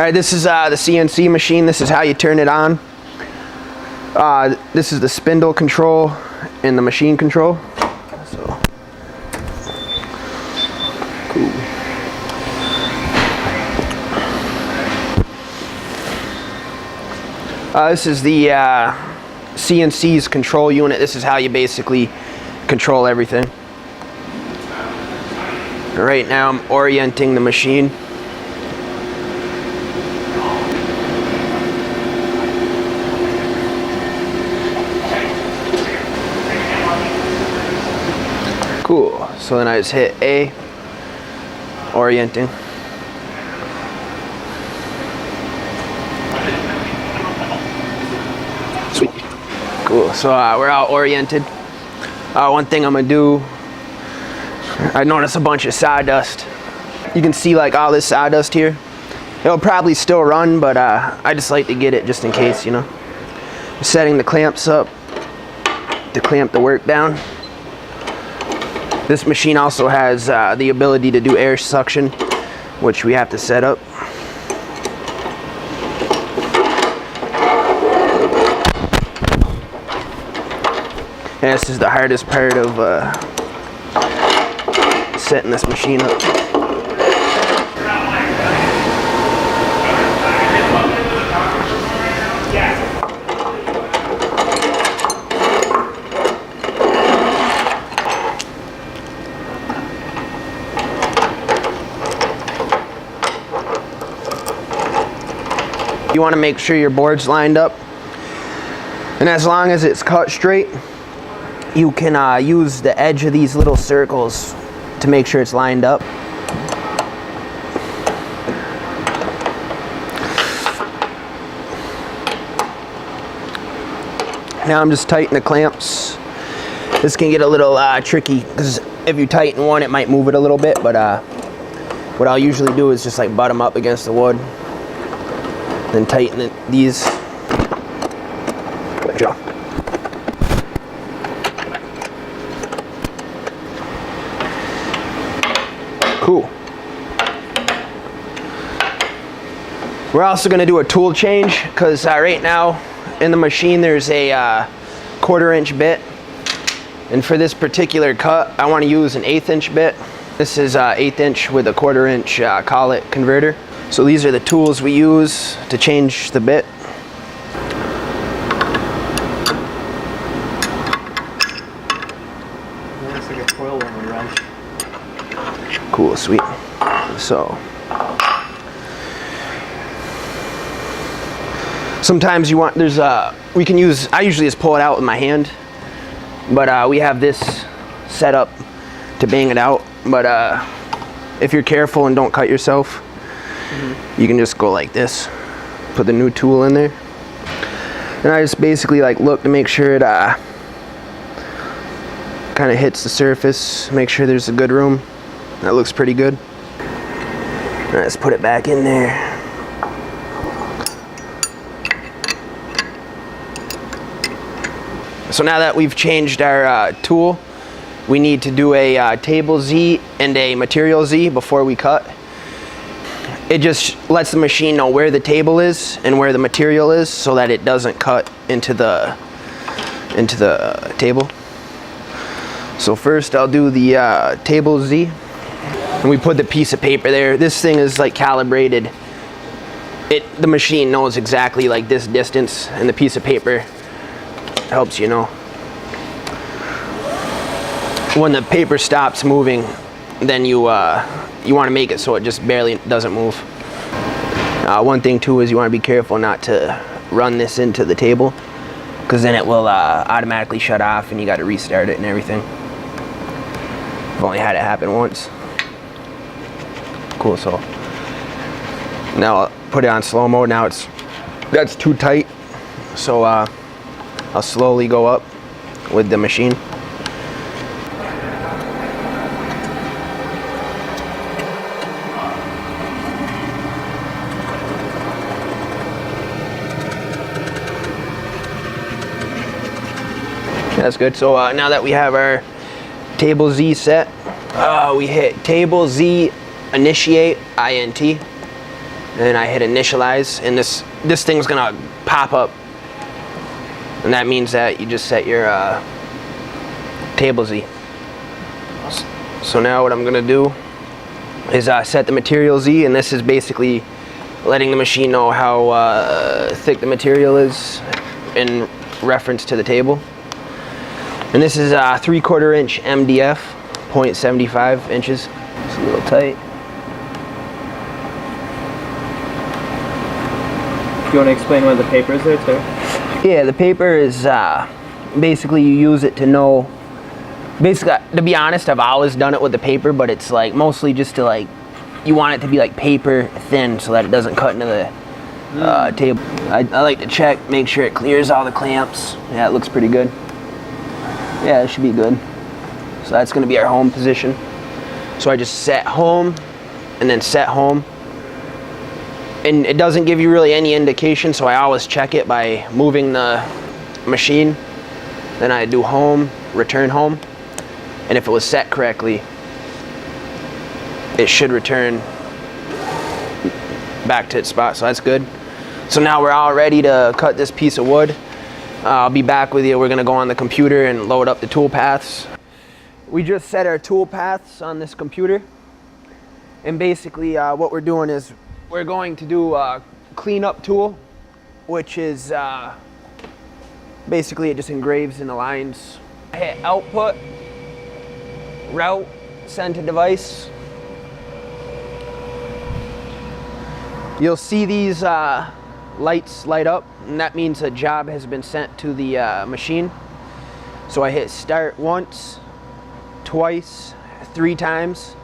Alright, this is the CNC machine. This is how you turn it on. This is the spindle control and the machine control. So, cool. This is the CNC's control unit. This is how you basically control everything. Right now I'm orienting the machine. Cool. So then I just hit A, orienting. Sweet. Cool. So we're all oriented. One thing I'm gonna do, I noticed a bunch of sawdust. You can see like all this sawdust here. It'll probably still run, but I just like to get it just in case, you know. Setting the clamps up to clamp the work down. This machine also has the ability to do air suction, which we have to set up. And this is the hardest part of setting this machine up. You want to make sure your board's lined up, and as long as it's cut straight, you can use the edge of these little circles to make sure it's lined up. Now I'm just tightening the clamps. This can get a little tricky because if you tighten one, it might move it a little bit, but what I'll usually do is just like butt them up against the wood. Then tighten these. Good job. Cool. We're also going to do a tool change because right now in the machine there's a 1/4 inch bit, and for this particular cut I want to use an 1/8 inch bit. This is 1/8 inch with a 1/4 inch collet converter. So these are the tools we use to change the bit. Looks like a coil when we run. Cool, sweet. So sometimes you want, there's we can use, I usually just pull it out with my hand, but we have this set up to bang it out. But if you're careful and don't cut yourself, you can just go like this, put the new tool in there, and I just basically like look to make sure it kind of hits the surface, make sure there's a good room. That looks pretty good. Let's put it back in there. So now that we've changed our tool, we need to do a table Z and a material Z before we cut. It just lets the machine know where the table is and where the material is so that it doesn't cut into the table. So first I'll do the table Z, and we put the piece of paper there. This thing is like calibrated. The machine knows exactly like this distance, and the piece of paper helps you know. When the paper stops moving, then you want to make it so it just barely doesn't move. One thing too is you want to be careful not to run this into the table, because then it will automatically shut off and you got to restart it and everything. I've only had it happen once. Cool. So now I'll put it on slow mode. Now that's too tight, so I'll slowly go up with the machine. That's good. So now that we have our table Z set, we hit table Z initiate INT. and I hit initialize, and this thing's gonna pop up, and that means that you just set your table Z. So now what I'm gonna do is set the material Z, and this is basically letting the machine know how thick the material is in reference to the table. And this is 3/4 inch MDF, 0.75 inches. It's a little tight. Do you want to explain why the paper is there too? Yeah, the paper is basically you use it to know. Basically, to be honest, I've always done it with the paper, but it's like mostly just to like, you want it to be like paper thin so that it doesn't cut into the table. I like to check, make sure it clears all the clamps. Yeah, it looks pretty good. Yeah, it should be good. So that's going to be our home position. So I just set home and then set home. And it doesn't give you really any indication, so I always check it by moving the machine. Then I do home, return home. And if it was set correctly, it should return back to its spot, so that's good. So now we're all ready to cut this piece of wood. I'll be back with you. We're gonna go on the computer and load up the tool paths. We just set our tool paths on this computer. And basically what we're doing is we're going to do a cleanup tool, which is basically it just engraves and aligns. I hit output, route, send to device. You'll see these lights light up, and that means a job has been sent to the machine. So I hit start once, twice, 3 times.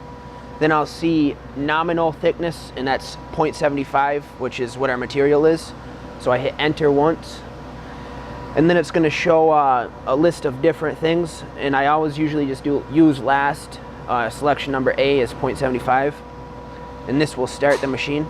Then I'll see nominal thickness, and that's 0.75, which is what our material is. So I hit enter once. And then it's going to show a list of different things, and I always usually just use last. Selection number A is 0.75, and this will start the machine.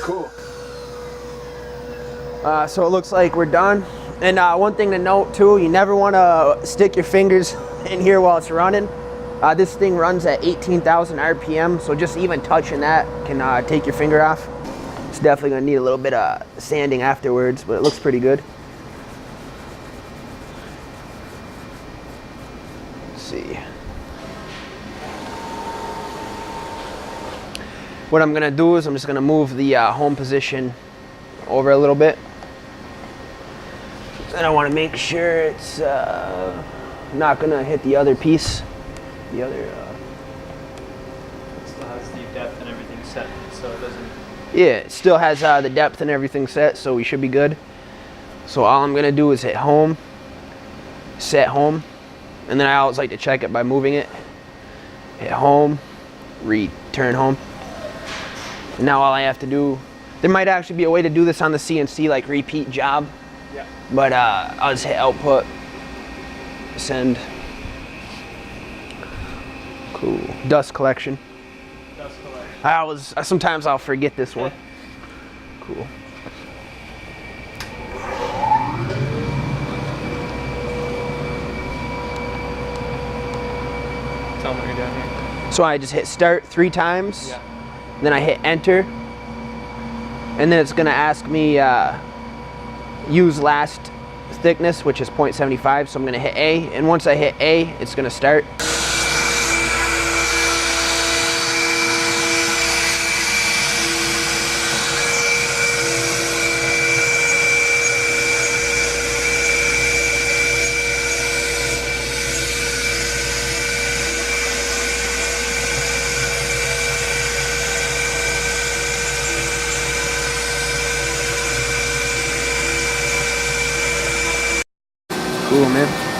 Cool. So it looks like we're done. And one thing to note too, you never want to stick your fingers in here while it's running. This thing runs at 18,000 RPM, so just even touching that can take your finger off. It's definitely going to need a little bit of sanding afterwards, but it looks pretty good. Let's see. What I'm going to do is I'm just going to move the home position over a little bit. And I want to make sure it's not going to hit the other piece. The other... It still has the depth and everything set, so it doesn't... Yeah, it still has the depth and everything set, so we should be good. So all I'm going to do is hit home, set home, and then I always like to check it by moving it. Hit home, return home. And now all I have to do, there might actually be a way to do this on the CNC, like repeat job. Yeah. But I'll just hit output, send. Cool. Dust collection. Dust collection. Sometimes I'll forget this one. Cool. tell them what you're doing here. So I just hit start 3 times, Yeah. then I hit enter, and then it's gonna ask me use last thickness, which is 0.75, so I'm gonna hit A, and once I hit A, it's gonna start. Cool, man.